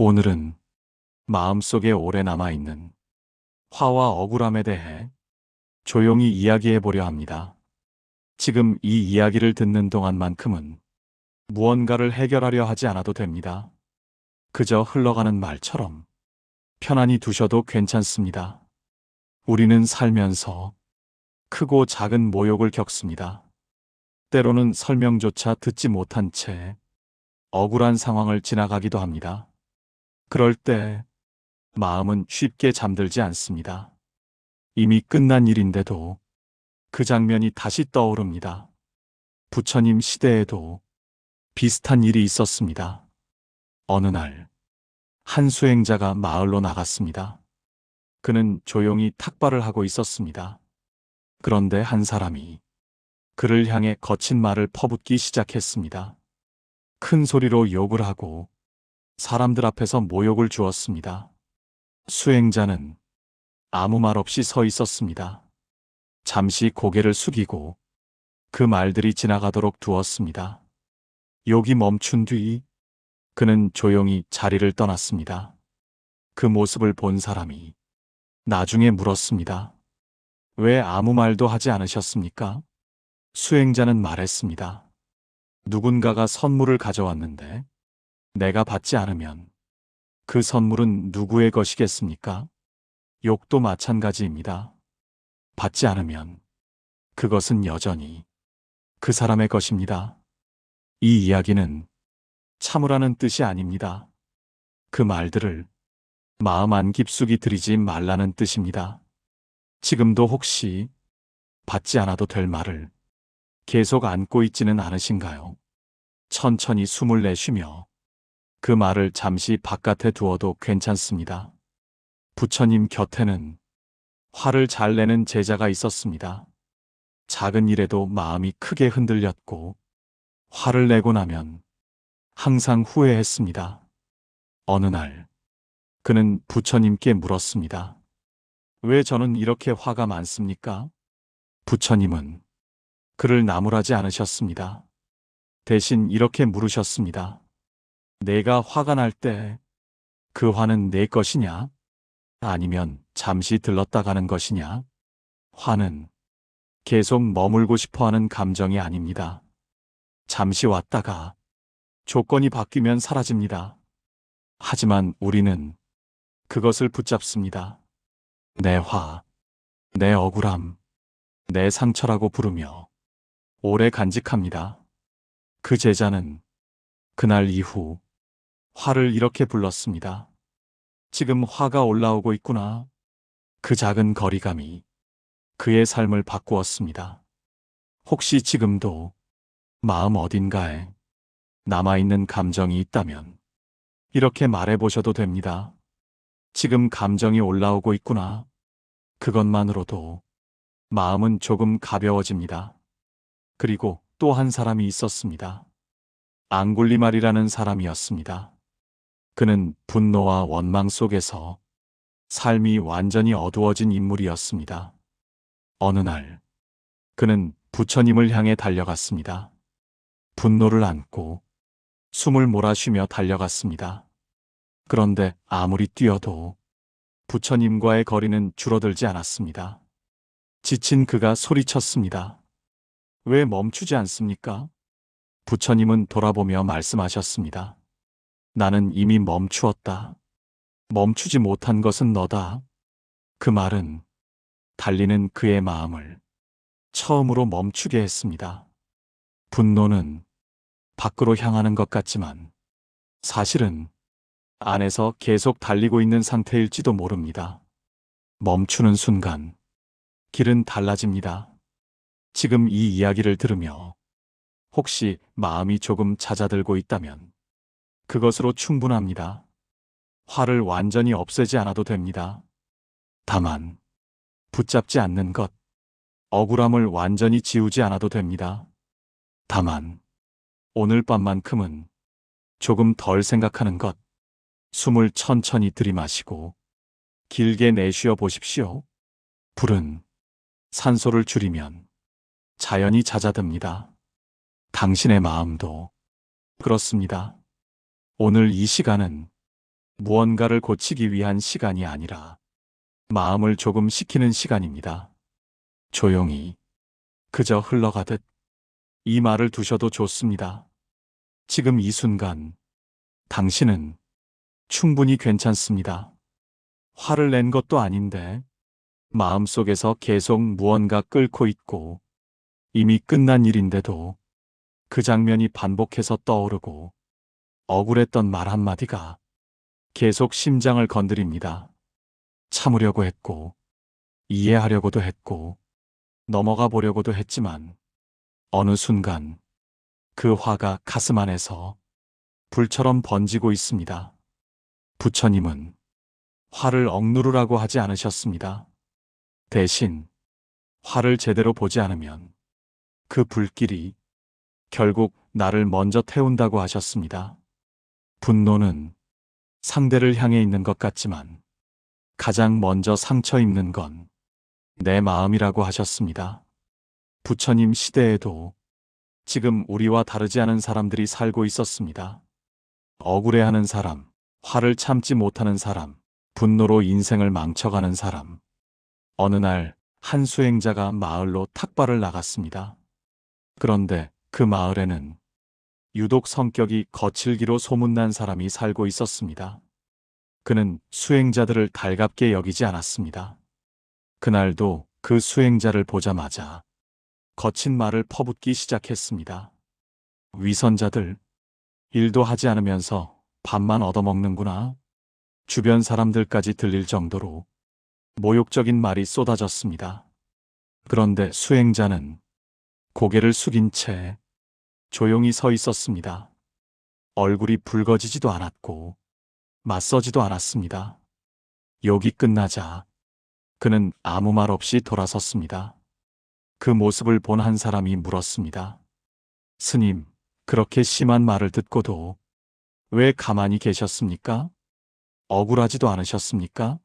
오늘은 마음속에 오래 남아있는 화와 억울함에 대해 조용히 이야기해 보려 합니다. 지금 이 이야기를 듣는 동안만큼은 무언가를 해결하려 하지 않아도 됩니다. 그저 흘러가는 말처럼 편안히 두셔도 괜찮습니다. 우리는 살면서 크고 작은 모욕을 겪습니다. 때로는 설명조차 듣지 못한 채 억울한 상황을 지나가기도 합니다. 그럴 때 마음은 쉽게 잠들지 않습니다. 이미 끝난 일인데도 그 장면이 다시 떠오릅니다. 부처님 시대에도 비슷한 일이 있었습니다. 어느 날, 한 수행자가 마을로 나갔습니다. 그는 조용히 탁발을 하고 있었습니다. 그런데 한 사람이 그를 향해 거친 말을 퍼붓기 시작했습니다. 큰 소리로 욕을 하고 사람들 앞에서 모욕을 주었습니다. 수행자는 아무 말 없이 서 있었습니다. 잠시 고개를 숙이고 그 말들이 지나가도록 두었습니다. 욕이 멈춘 뒤 그는 조용히 자리를 떠났습니다. 그 모습을 본 사람이 나중에 물었습니다. 왜 아무 말도 하지 않으셨습니까? 수행자는 말했습니다. 누군가가 선물을 가져왔는데 내가 받지 않으면 그 선물은 누구의 것이겠습니까? 욕도 마찬가지입니다. 받지 않으면 그것은 여전히 그 사람의 것입니다. 이 이야기는 참으라는 뜻이 아닙니다. 그 말들을 마음 안 깊숙이 들이지 말라는 뜻입니다. 지금도 혹시 받지 않아도 될 말을 계속 안고 있지는 않으신가요? 천천히 숨을 내쉬며 그 말을 잠시 바깥에 두어도 괜찮습니다. 부처님 곁에는 화를 잘 내는 제자가 있었습니다. 작은 일에도 마음이 크게 흔들렸고 화를 내고 나면 항상 후회했습니다. 어느 날 그는 부처님께 물었습니다. 왜 저는 이렇게 화가 많습니까? 부처님은 그를 나무라지 않으셨습니다. 대신 이렇게 물으셨습니다. 내가 화가 날 때 그 화는 내 것이냐? 아니면 잠시 들렀다 가는 것이냐? 화는 계속 머물고 싶어 하는 감정이 아닙니다. 잠시 왔다가 조건이 바뀌면 사라집니다. 하지만 우리는 그것을 붙잡습니다. 내 화, 내 억울함, 내 상처라고 부르며 오래 간직합니다. 그 제자는 그날 이후 화를 이렇게 불렀습니다. 지금 화가 올라오고 있구나. 그 작은 거리감이 그의 삶을 바꾸었습니다. 혹시 지금도 마음 어딘가에 남아있는 감정이 있다면 이렇게 말해보셔도 됩니다. 지금 감정이 올라오고 있구나. 그것만으로도 마음은 조금 가벼워집니다. 그리고 또 한 사람이 있었습니다. 앙굴리말이라는 사람이었습니다. 그는 분노와 원망 속에서 삶이 완전히 어두워진 인물이었습니다. 어느 날 그는 부처님을 향해 달려갔습니다. 분노를 안고 숨을 몰아쉬며 달려갔습니다. 그런데 아무리 뛰어도 부처님과의 거리는 줄어들지 않았습니다. 지친 그가 소리쳤습니다. 왜 멈추지 않습니까? 부처님은 돌아보며 말씀하셨습니다. 나는 이미 멈추었다. 멈추지 못한 것은 너다. 그 말은 달리는 그의 마음을 처음으로 멈추게 했습니다. 분노는 밖으로 향하는 것 같지만 사실은 안에서 계속 달리고 있는 상태일지도 모릅니다. 멈추는 순간 길은 달라집니다. 지금 이 이야기를 들으며 혹시 마음이 조금 잦아들고 있다면 그것으로 충분합니다. 화를 완전히 없애지 않아도 됩니다. 다만 붙잡지 않는 것, 억울함을 완전히 지우지 않아도 됩니다. 다만 오늘 밤만큼은 조금 덜 생각하는 것, 숨을 천천히 들이마시고 길게 내쉬어 보십시오. 불은 산소를 줄이면 자연히 잦아듭니다. 당신의 마음도 그렇습니다. 오늘 이 시간은 무언가를 고치기 위한 시간이 아니라 마음을 조금 식히는 시간입니다. 조용히 그저 흘러가듯 이 말을 두셔도 좋습니다. 지금 이 순간 당신은 충분히 괜찮습니다. 화를 낸 것도 아닌데 마음속에서 계속 무언가 끓고 있고 이미 끝난 일인데도 그 장면이 반복해서 떠오르고 억울했던 말 한마디가 계속 심장을 건드립니다. 참으려고 했고 이해하려고도 했고 넘어가 보려고도 했지만 어느 순간 그 화가 가슴 안에서 불처럼 번지고 있습니다. 부처님은 화를 억누르라고 하지 않으셨습니다. 대신 화를 제대로 보지 않으면 그 불길이 결국 나를 먼저 태운다고 하셨습니다. 분노는 상대를 향해 있는 것 같지만 가장 먼저 상처 입는 건 내 마음이라고 하셨습니다. 부처님 시대에도 지금 우리와 다르지 않은 사람들이 살고 있었습니다. 억울해하는 사람, 화를 참지 못하는 사람, 분노로 인생을 망쳐가는 사람. 어느 날 한 수행자가 마을로 탁발을 나갔습니다. 그런데 그 마을에는 유독 성격이 거칠기로 소문난 사람이 살고 있었습니다. 그는 수행자들을 달갑게 여기지 않았습니다. 그날도 그 수행자를 보자마자 거친 말을 퍼붓기 시작했습니다. 위선자들, 일도 하지 않으면서 밥만 얻어먹는구나. 주변 사람들까지 들릴 정도로 모욕적인 말이 쏟아졌습니다. 그런데 수행자는 고개를 숙인 채 조용히 서 있었습니다. 얼굴이 붉어지지도 않았고 맞서지도 않았습니다. 욕이 끝나자 그는 아무 말 없이 돌아섰습니다. 그 모습을 본 한 사람이 물었습니다. 스님, 그렇게 심한 말을 듣고도 왜 가만히 계셨습니까? 억울하지도 않으셨습니까?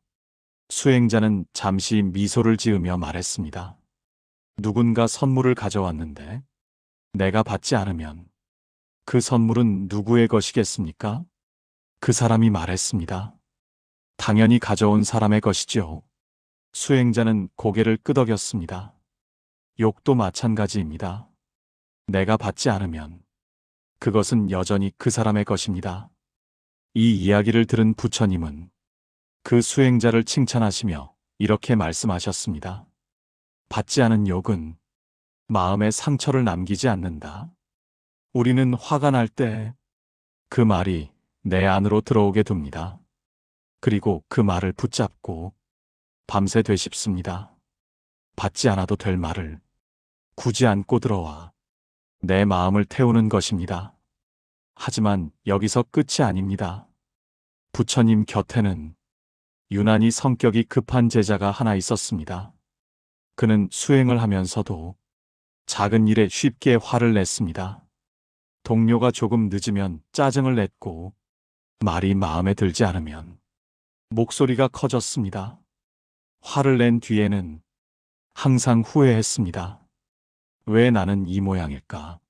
수행자는 잠시 미소를 지으며 말했습니다. 누군가 선물을 가져왔는데 내가 받지 않으면 그 선물은 누구의 것이겠습니까? 그 사람이 말했습니다. 당연히 가져온 사람의 것이지요. 수행자는 고개를 끄덕였습니다. 욕도 마찬가지입니다. 내가 받지 않으면 그것은 여전히 그 사람의 것입니다. 이 이야기를 들은 부처님은 그 수행자를 칭찬하시며 이렇게 말씀하셨습니다. 받지 않은 욕은 마음에 상처를 남기지 않는다. 우리는 화가 날 때 그 말이 내 안으로 들어오게 둡니다. 그리고 그 말을 붙잡고 밤새 되씹습니다. 받지 않아도 될 말을 굳이 안고 들어와 내 마음을 태우는 것입니다. 하지만 여기서 끝이 아닙니다. 부처님 곁에는 유난히 성격이 급한 제자가 하나 있었습니다. 그는 수행을 하면서도 작은 일에 쉽게 화를 냈습니다. 동료가 조금 늦으면 짜증을 냈고 말이 마음에 들지 않으면 목소리가 커졌습니다. 화를 낸 뒤에는 항상 후회했습니다. 왜 나는 이 모양일까?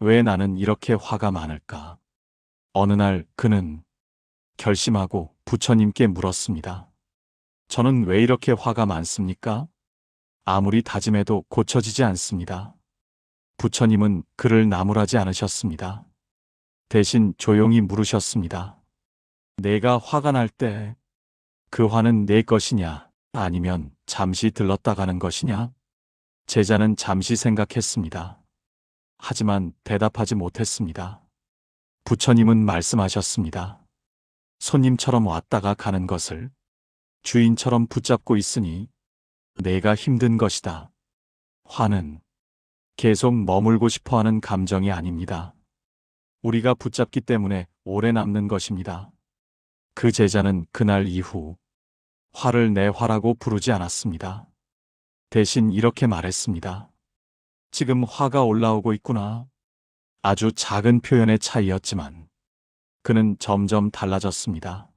왜 나는 이렇게 화가 많을까? 어느 날 그는 결심하고 부처님께 물었습니다. 저는 왜 이렇게 화가 많습니까? 아무리 다짐해도 고쳐지지 않습니다. 부처님은 그를 나무라지 않으셨습니다. 대신 조용히 물으셨습니다. 내가 화가 날 때 그 화는 내 것이냐 아니면 잠시 들렀다 가는 것이냐? 제자는 잠시 생각했습니다. 하지만 대답하지 못했습니다. 부처님은 말씀하셨습니다. 손님처럼 왔다가 가는 것을 주인처럼 붙잡고 있으니 내가 힘든 것이다. 화는 계속 머물고 싶어 하는 감정이 아닙니다. 우리가 붙잡기 때문에 오래 남는 것입니다. 그 제자는 그날 이후 화를 내 화라고 부르지 않았습니다. 대신 이렇게 말했습니다. 지금 화가 올라오고 있구나. 아주 작은 표현의 차이였지만 그는 점점 달라졌습니다.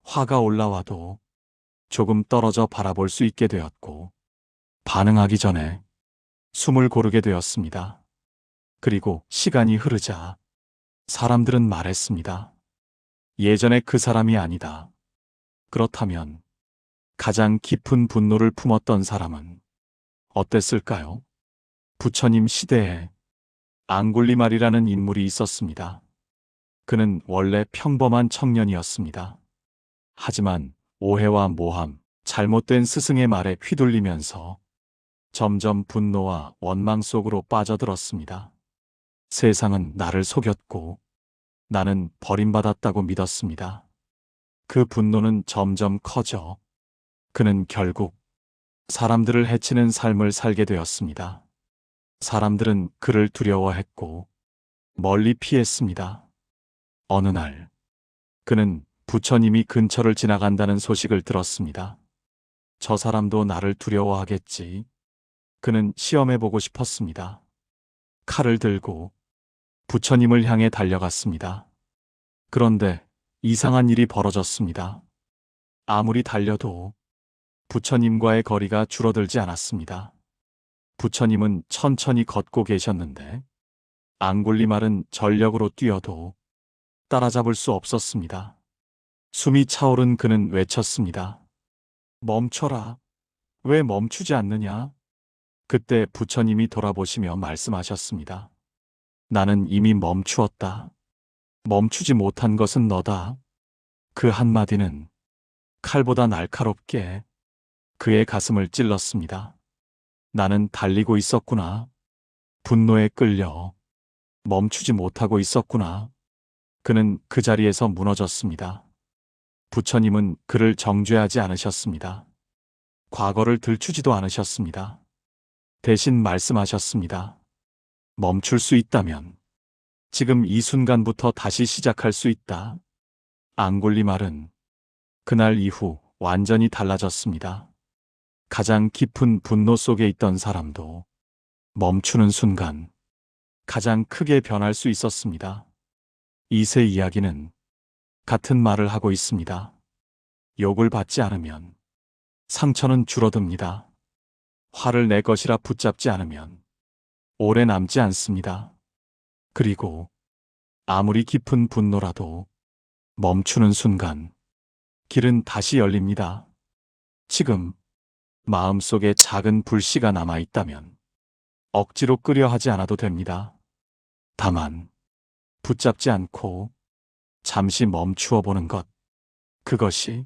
화가 올라와도 조금 떨어져 바라볼 수 있게 되었고 반응하기 전에 숨을 고르게 되었습니다. 그리고 시간이 흐르자 사람들은 말했습니다. 예전의 그 사람이 아니다. 그렇다면 가장 깊은 분노를 품었던 사람은 어땠을까요? 부처님 시대에 앙굴리말이라는 인물이 있었습니다. 그는 원래 평범한 청년이었습니다. 하지만 오해와 모함, 잘못된 스승의 말에 휘둘리면서 점점 분노와 원망 속으로 빠져들었습니다. 세상은 나를 속였고 나는 버림받았다고 믿었습니다. 그 분노는 점점 커져 그는 결국 사람들을 해치는 삶을 살게 되었습니다. 사람들은 그를 두려워했고 멀리 피했습니다. 어느 날 그는 부처님이 근처를 지나간다는 소식을 들었습니다. 저 사람도 나를 두려워하겠지. 그는 시험해보고 싶었습니다. 칼을 들고 부처님을 향해 달려갔습니다. 그런데 이상한 일이 벌어졌습니다. 아무리 달려도 부처님과의 거리가 줄어들지 않았습니다. 부처님은 천천히 걷고 계셨는데 앙굴리말은 전력으로 뛰어도 따라잡을 수 없었습니다. 숨이 차오른 그는 외쳤습니다. 멈춰라. 왜 멈추지 않느냐? 그때 부처님이 돌아보시며 말씀하셨습니다. 나는 이미 멈추었다. 멈추지 못한 것은 너다. 그 한마디는 칼보다 날카롭게 그의 가슴을 찔렀습니다. 나는 달리고 있었구나. 분노에 끌려 멈추지 못하고 있었구나. 그는 그 자리에서 무너졌습니다. 부처님은 그를 정죄하지 않으셨습니다. 과거를 들추지도 않으셨습니다. 대신 말씀하셨습니다. 멈출 수 있다면 지금 이 순간부터 다시 시작할 수 있다. 앙굴리말은 그날 이후 완전히 달라졌습니다. 가장 깊은 분노 속에 있던 사람도 멈추는 순간 가장 크게 변할 수 있었습니다. 이 세 이야기는 같은 말을 하고 있습니다. 욕을 받지 않으면 상처는 줄어듭니다. 화를 내 것이라 붙잡지 않으면 오래 남지 않습니다. 그리고 아무리 깊은 분노라도 멈추는 순간 길은 다시 열립니다. 지금 마음속에 작은 불씨가 남아 있다면 억지로 끄려 하지 않아도 됩니다. 다만 붙잡지 않고 잠시 멈추어 보는 것, 그것이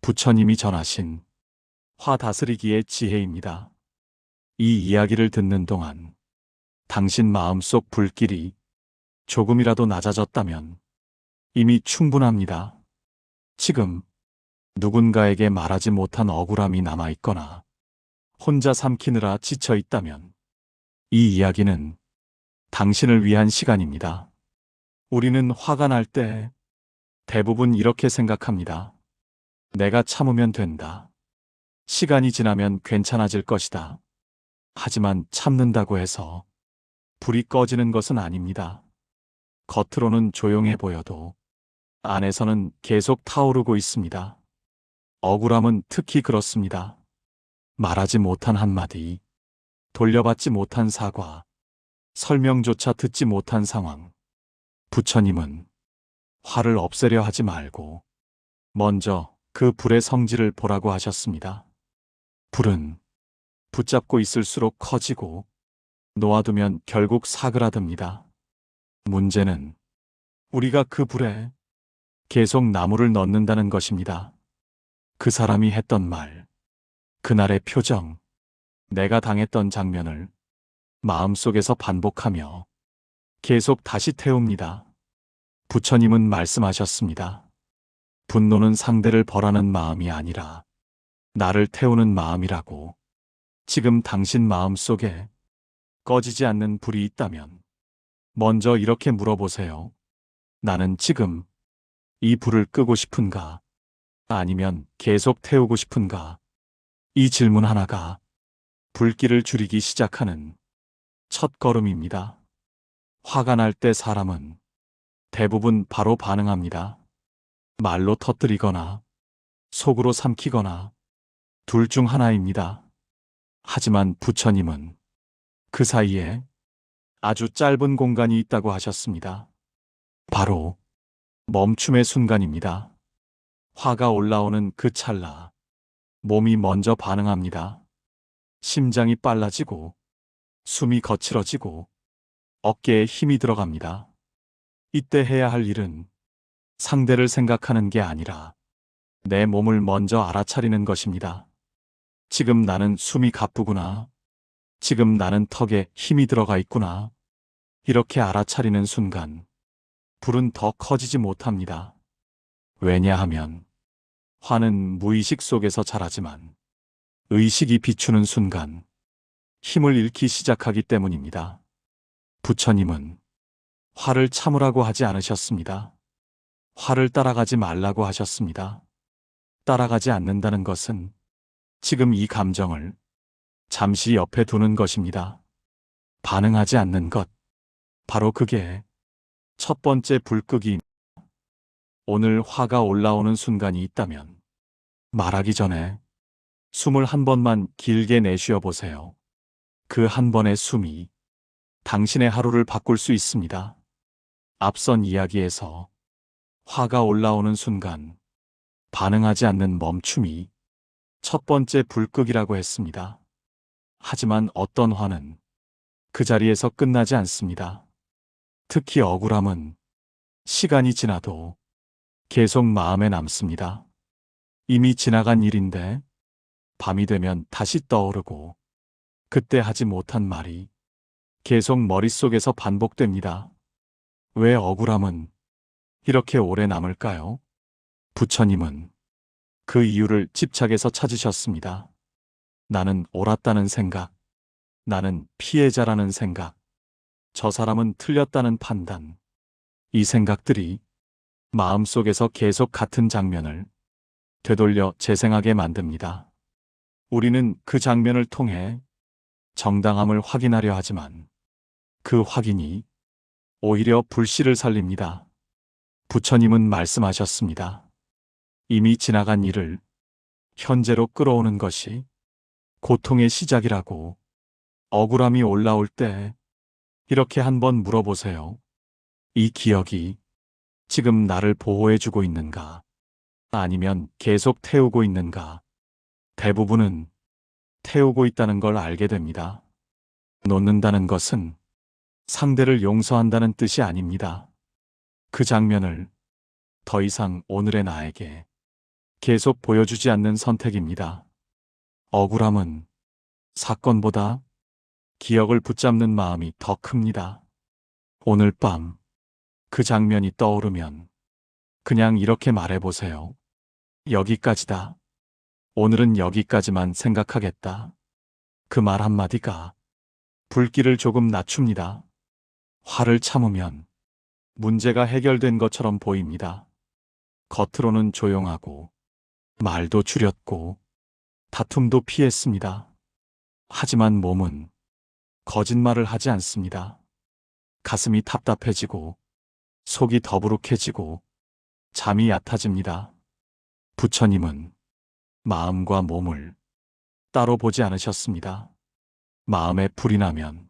부처님이 전하신 화 다스리기의 지혜입니다. 이 이야기를 듣는 동안 당신 마음속 불길이 조금이라도 낮아졌다면 이미 충분합니다. 지금 누군가에게 말하지 못한 억울함이 남아있거나 혼자 삼키느라 지쳐 있다면 이 이야기는 당신을 위한 시간입니다. 우리는 화가 날 때 대부분 이렇게 생각합니다. 내가 참으면 된다. 시간이 지나면 괜찮아질 것이다. 하지만 참는다고 해서 불이 꺼지는 것은 아닙니다. 겉으로는 조용해 보여도 안에서는 계속 타오르고 있습니다. 억울함은 특히 그렇습니다. 말하지 못한 한마디, 돌려받지 못한 사과, 설명조차 듣지 못한 상황. 부처님은 화를 없애려 하지 말고 먼저 그 불의 성질을 보라고 하셨습니다. 불은 붙잡고 있을수록 커지고 놓아두면 결국 사그라듭니다. 문제는 우리가 그 불에 계속 나무를 넣는다는 것입니다. 그 사람이 했던 말, 그날의 표정, 내가 당했던 장면을 마음속에서 반복하며 계속 다시 태웁니다. 부처님은 말씀하셨습니다. 분노는 상대를 벌하는 마음이 아니라 나를 태우는 마음이라고. 지금 당신 마음속에 꺼지지 않는 불이 있다면 먼저 이렇게 물어보세요. 나는 지금 이 불을 끄고 싶은가? 아니면 계속 태우고 싶은가? 이 질문 하나가 불길을 줄이기 시작하는 첫 걸음입니다. 화가 날 때 사람은 대부분 바로 반응합니다. 말로 터뜨리거나 속으로 삼키거나 둘 중 하나입니다. 하지만 부처님은 그 사이에 아주 짧은 공간이 있다고 하셨습니다. 바로 멈춤의 순간입니다. 화가 올라오는 그 찰나, 몸이 먼저 반응합니다. 심장이 빨라지고, 숨이 거칠어지고, 어깨에 힘이 들어갑니다. 이때 해야 할 일은 상대를 생각하는 게 아니라 내 몸을 먼저 알아차리는 것입니다. 지금 나는 숨이 가쁘구나. 지금 나는 턱에 힘이 들어가 있구나. 이렇게 알아차리는 순간 불은 더 커지지 못합니다. 왜냐하면 화는 무의식 속에서 자라지만 의식이 비추는 순간 힘을 잃기 시작하기 때문입니다. 부처님은 화를 참으라고 하지 않으셨습니다. 화를 따라가지 말라고 하셨습니다. 따라가지 않는다는 것은 지금 이 감정을 잠시 옆에 두는 것입니다. 반응하지 않는 것, 바로 그게 첫 번째 불끄기. 오늘 화가 올라오는 순간이 있다면 말하기 전에 숨을 한 번만 길게 내쉬어 보세요. 그 한 번의 숨이 당신의 하루를 바꿀 수 있습니다. 앞선 이야기에서 화가 올라오는 순간 반응하지 않는 멈춤이 첫 번째 불끄기라고 했습니다. 하지만 어떤 화는 그 자리에서 끝나지 않습니다. 특히 억울함은 시간이 지나도 계속 마음에 남습니다. 이미 지나간 일인데 밤이 되면 다시 떠오르고 그때 하지 못한 말이 계속 머릿속에서 반복됩니다. 왜 억울함은 이렇게 오래 남을까요? 부처님은 그 이유를 집착에서 찾으셨습니다. 나는 옳았다는 생각, 나는 피해자라는 생각, 저 사람은 틀렸다는 판단. 이 생각들이 마음속에서 계속 같은 장면을 되돌려 재생하게 만듭니다. 우리는 그 장면을 통해 정당함을 확인하려 하지만 그 확인이 오히려 불씨를 살립니다. 부처님은 말씀하셨습니다. 이미 지나간 일을 현재로 끌어오는 것이 고통의 시작이라고. 억울함이 올라올 때 이렇게 한번 물어보세요. 이 기억이 지금 나를 보호해주고 있는가? 아니면 계속 태우고 있는가? 대부분은 태우고 있다는 걸 알게 됩니다. 놓는다는 것은 상대를 용서한다는 뜻이 아닙니다. 그 장면을 더 이상 오늘의 나에게 계속 보여주지 않는 선택입니다. 억울함은 사건보다 기억을 붙잡는 마음이 더 큽니다. 오늘 밤 그 장면이 떠오르면 그냥 이렇게 말해보세요. 여기까지다. 오늘은 여기까지만 생각하겠다. 그 말 한마디가 불길을 조금 낮춥니다. 화를 참으면 문제가 해결된 것처럼 보입니다. 겉으로는 조용하고 말도 줄였고 다툼도 피했습니다. 하지만 몸은 거짓말을 하지 않습니다. 가슴이 답답해지고 속이 더부룩해지고 잠이 얕아집니다. 부처님은 마음과 몸을 따로 보지 않으셨습니다. 마음에 불이 나면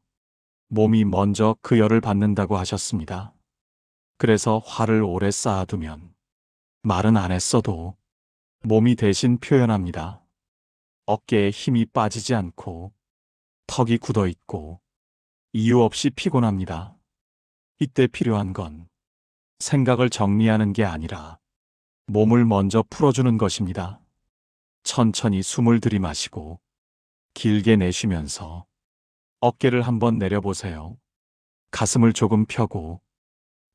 몸이 먼저 그 열을 받는다고 하셨습니다. 그래서 화를 오래 쌓아두면 말은 안 했어도 몸이 대신 표현합니다. 어깨에 힘이 빠지지 않고 턱이 굳어 있고 이유 없이 피곤합니다. 이때 필요한 건 생각을 정리하는 게 아니라 몸을 먼저 풀어주는 것입니다. 천천히 숨을 들이마시고 길게 내쉬면서 어깨를 한번 내려보세요. 가슴을 조금 펴고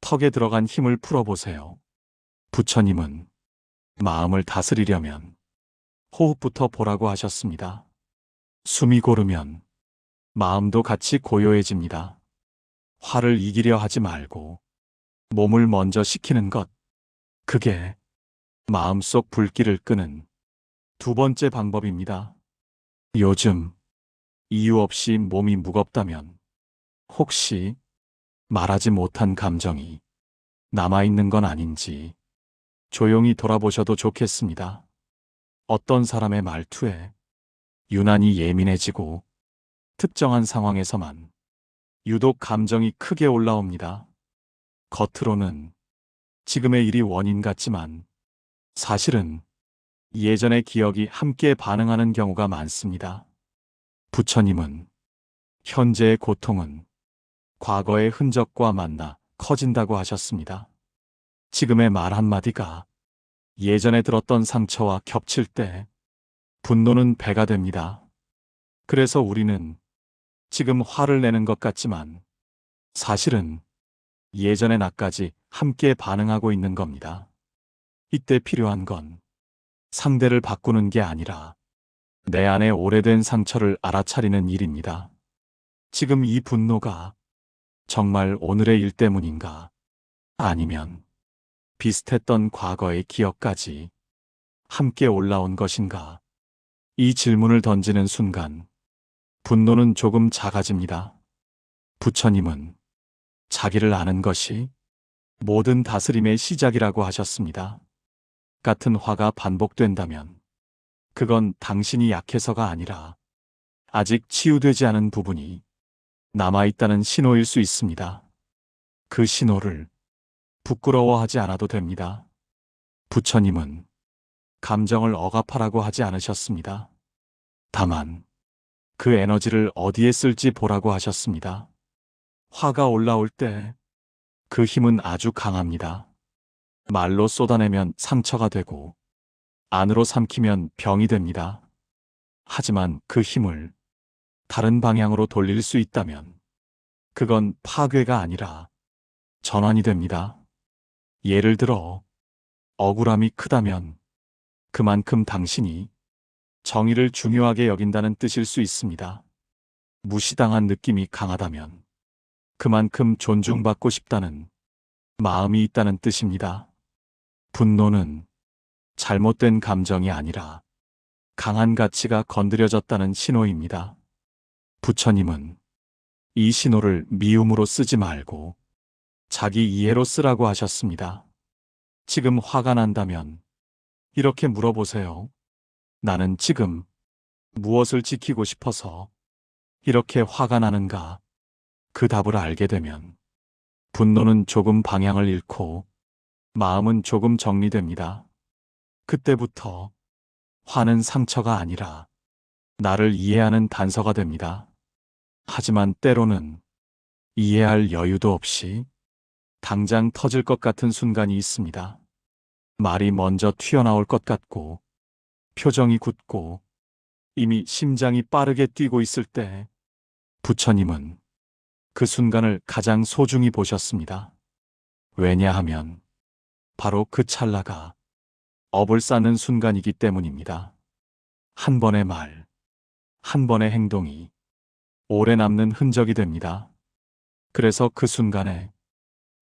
턱에 들어간 힘을 풀어보세요. 부처님은 마음을 다스리려면 호흡부터 보라고 하셨습니다. 숨이 고르면 마음도 같이 고요해집니다. 화를 이기려 하지 말고 몸을 먼저 식히는 것. 그게 마음속 불길을 끄는 두 번째 방법입니다. 요즘 이유 없이 몸이 무겁다면 혹시 말하지 못한 감정이 남아있는 건 아닌지 조용히 돌아보셔도 좋겠습니다. 어떤 사람의 말투에 유난히 예민해지고 특정한 상황에서만 유독 감정이 크게 올라옵니다. 겉으로는 지금의 일이 원인 같지만 사실은 예전의 기억이 함께 반응하는 경우가 많습니다. 부처님은 현재의 고통은 과거의 흔적과 만나 커진다고 하셨습니다. 지금의 말 한마디가 예전에 들었던 상처와 겹칠 때 분노는 배가 됩니다. 그래서 우리는 지금 화를 내는 것 같지만 사실은 예전의 나까지 함께 반응하고 있는 겁니다. 이때 필요한 건 상대를 바꾸는 게 아니라 내 안에 오래된 상처를 알아차리는 일입니다. 지금 이 분노가 정말 오늘의 일 때문인가? 아니면 비슷했던 과거의 기억까지 함께 올라온 것인가? 이 질문을 던지는 순간 분노는 조금 작아집니다. 부처님은 자기를 아는 것이 모든 다스림의 시작이라고 하셨습니다. 같은 화가 반복된다면 그건 당신이 약해서가 아니라 아직 치유되지 않은 부분이 남아있다는 신호일 수 있습니다. 그 신호를 부끄러워하지 않아도 됩니다. 부처님은 감정을 억압하라고 하지 않으셨습니다. 다만 그 에너지를 어디에 쓸지 보라고 하셨습니다. 화가 올라올 때 그 힘은 아주 강합니다. 말로 쏟아내면 상처가 되고 안으로 삼키면 병이 됩니다. 하지만 그 힘을 다른 방향으로 돌릴 수 있다면 그건 파괴가 아니라 전환이 됩니다. 예를 들어 억울함이 크다면 그만큼 당신이 정의를 중요하게 여긴다는 뜻일 수 있습니다. 무시당한 느낌이 강하다면 그만큼 존중받고 싶다는 마음이 있다는 뜻입니다. 분노는 잘못된 감정이 아니라 강한 가치가 건드려졌다는 신호입니다. 부처님은 이 신호를 미움으로 쓰지 말고 자기 이해로 쓰라고 하셨습니다. 지금 화가 난다면 이렇게 물어보세요. 나는 지금 무엇을 지키고 싶어서 이렇게 화가 나는가? 그 답을 알게 되면 분노는 조금 방향을 잃고 마음은 조금 정리됩니다. 그때부터 화는 상처가 아니라 나를 이해하는 단서가 됩니다. 하지만 때로는 이해할 여유도 없이 당장 터질 것 같은 순간이 있습니다. 말이 먼저 튀어나올 것 같고 표정이 굳고 이미 심장이 빠르게 뛰고 있을 때 부처님은 그 순간을 가장 소중히 보셨습니다. 왜냐하면 바로 그 찰나가 업을 쌓는 순간이기 때문입니다. 한 번의 말, 한 번의 행동이 오래 남는 흔적이 됩니다. 그래서 그 순간에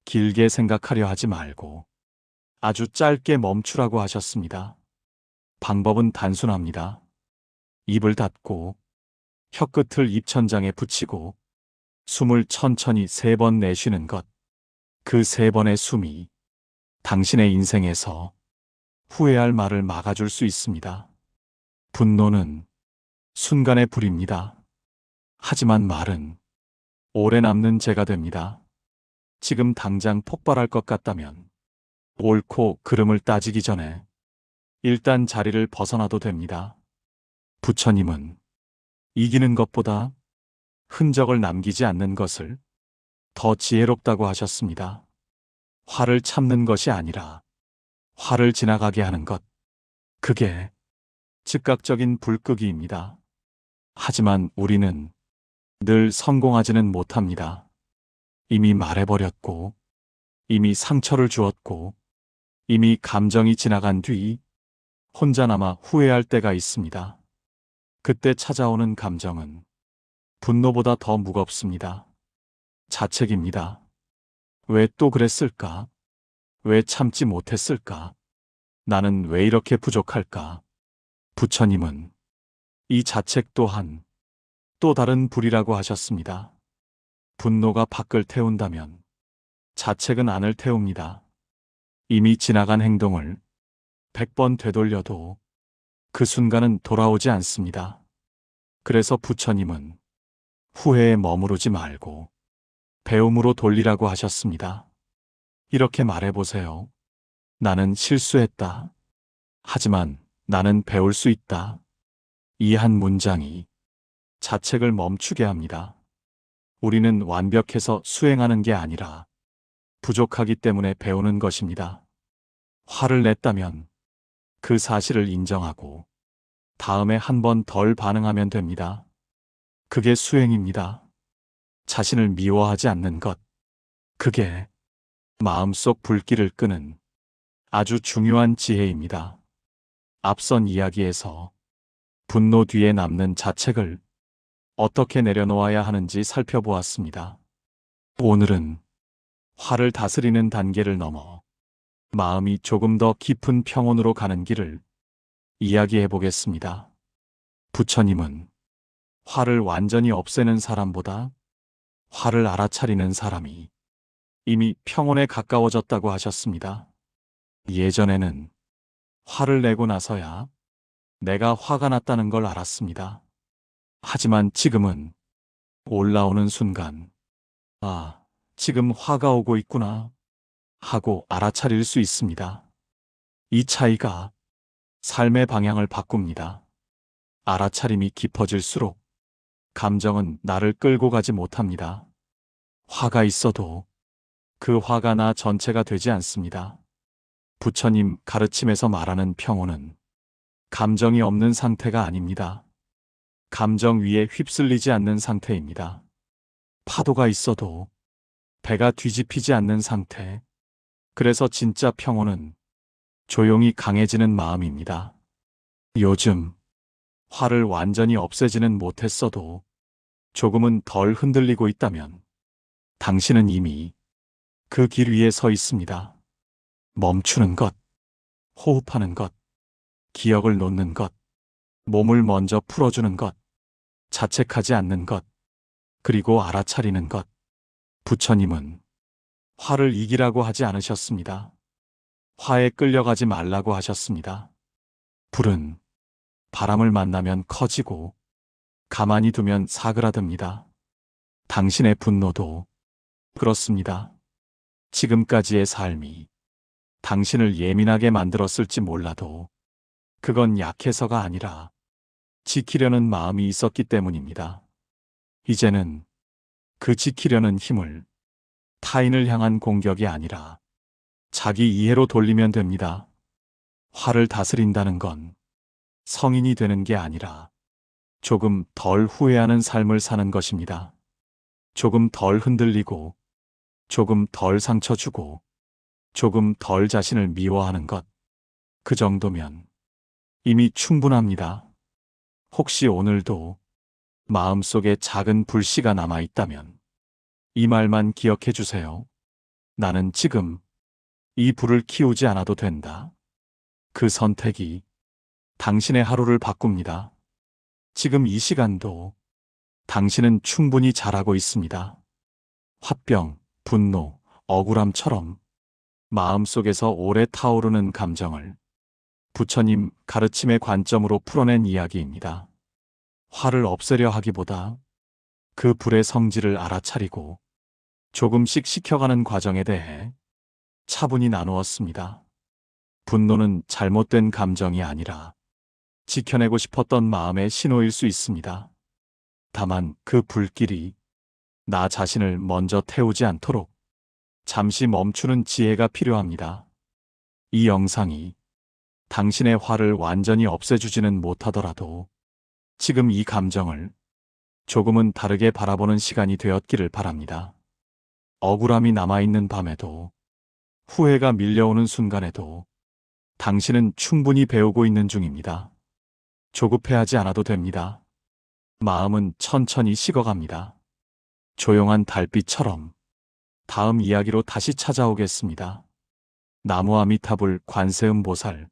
길게 생각하려 하지 말고 아주 짧게 멈추라고 하셨습니다. 방법은 단순합니다. 입을 닫고 혀끝을 입천장에 붙이고 숨을 천천히 3번 내쉬는 것. 그 3번의 숨이 당신의 인생에서 후회할 말을 막아줄 수 있습니다. 분노는 순간의 불입니다. 하지만 말은 오래 남는 재가 됩니다. 지금 당장 폭발할 것 같다면 옳고 그름을 따지기 전에 일단 자리를 벗어나도 됩니다. 부처님은 이기는 것보다 흔적을 남기지 않는 것을 더 지혜롭다고 하셨습니다. 화를 참는 것이 아니라 화를 지나가게 하는 것. 그게 즉각적인 불끄기입니다. 하지만 우리는 늘 성공하지는 못합니다. 이미 말해버렸고, 이미 상처를 주었고, 이미 감정이 지나간 뒤 혼자 남아 후회할 때가 있습니다. 그때 찾아오는 감정은 분노보다 더 무겁습니다. 자책입니다. 왜 또 그랬을까? 왜 참지 못했을까? 나는 왜 이렇게 부족할까? 부처님은 이 자책 또한 또 다른 불이라고 하셨습니다. 분노가 밖을 태운다면 자책은 안을 태웁니다. 이미 지나간 행동을 100번 되돌려도 그 순간은 돌아오지 않습니다. 그래서 부처님은 후회에 머무르지 말고 배움으로 돌리라고 하셨습니다. 이렇게 말해보세요. 나는 실수했다. 하지만 나는 배울 수 있다. 이 한 문장이 자책을 멈추게 합니다. 우리는 완벽해서 수행하는 게 아니라 부족하기 때문에 배우는 것입니다. 화를 냈다면 그 사실을 인정하고 다음에 한 번 덜 반응하면 됩니다. 그게 수행입니다. 자신을 미워하지 않는 것. 그게 마음속 불길을 끄는 아주 중요한 지혜입니다. 앞선 이야기에서 분노 뒤에 남는 자책을 어떻게 내려놓아야 하는지 살펴보았습니다. 오늘은 화를 다스리는 단계를 넘어 마음이 조금 더 깊은 평온으로 가는 길을 이야기해 보겠습니다. 부처님은 화를 완전히 없애는 사람보다 화를 알아차리는 사람이 이미 평온에 가까워졌다고 하셨습니다. 예전에는 화를 내고 나서야 내가 화가 났다는 걸 알았습니다. 하지만 지금은 올라오는 순간, 아, 지금 화가 오고 있구나 하고 알아차릴 수 있습니다. 이 차이가 삶의 방향을 바꿉니다. 알아차림이 깊어질수록 감정은 나를 끌고 가지 못합니다. 화가 있어도 그 화가 나 전체가 되지 않습니다. 부처님 가르침에서 말하는 평온은 감정이 없는 상태가 아닙니다. 감정 위에 휩쓸리지 않는 상태입니다. 파도가 있어도 배가 뒤집히지 않는 상태. 그래서 진짜 평온은 조용히 강해지는 마음입니다. 요즘 화를 완전히 없애지는 못했어도 조금은 덜 흔들리고 있다면 당신은 이미 그 길 위에 서 있습니다. 멈추는 것, 호흡하는 것, 기억을 놓는 것, 몸을 먼저 풀어주는 것, 자책하지 않는 것, 그리고 알아차리는 것. 부처님은 화를 이기라고 하지 않으셨습니다. 화에 끌려가지 말라고 하셨습니다. 불은 바람을 만나면 커지고 가만히 두면 사그라듭니다. 당신의 분노도 그렇습니다. 지금까지의 삶이 당신을 예민하게 만들었을지 몰라도 그건 약해서가 아니라 지키려는 마음이 있었기 때문입니다. 이제는 그 지키려는 힘을 타인을 향한 공격이 아니라 자기 이해로 돌리면 됩니다. 화를 다스린다는 건 성인이 되는 게 아니라 조금 덜 후회하는 삶을 사는 것입니다. 조금 덜 흔들리고, 조금 덜 상처 주고, 조금 덜 자신을 미워하는 것. 그 정도면 이미 충분합니다. 혹시 오늘도 마음속에 작은 불씨가 남아있다면 이 말만 기억해 주세요. 나는 지금 이 불을 키우지 않아도 된다. 그 선택이 당신의 하루를 바꿉니다. 지금 이 시간도 당신은 충분히 잘하고 있습니다. 화병, 분노, 억울함처럼 마음속에서 오래 타오르는 감정을 부처님 가르침의 관점으로 풀어낸 이야기입니다. 화를 없애려 하기보다 그 불의 성질을 알아차리고 조금씩 식혀가는 과정에 대해 차분히 나누었습니다. 분노는 잘못된 감정이 아니라 지켜내고 싶었던 마음의 신호일 수 있습니다. 다만 그 불길이 나 자신을 먼저 태우지 않도록 잠시 멈추는 지혜가 필요합니다. 이 영상이 당신의 화를 완전히 없애주지는 못하더라도 지금 이 감정을 조금은 다르게 바라보는 시간이 되었기를 바랍니다. 억울함이 남아있는 밤에도, 후회가 밀려오는 순간에도 당신은 충분히 배우고 있는 중입니다. 조급해하지 않아도 됩니다. 마음은 천천히 식어갑니다. 조용한 달빛처럼 다음 이야기로 다시 찾아오겠습니다. 나무아미타불 관세음보살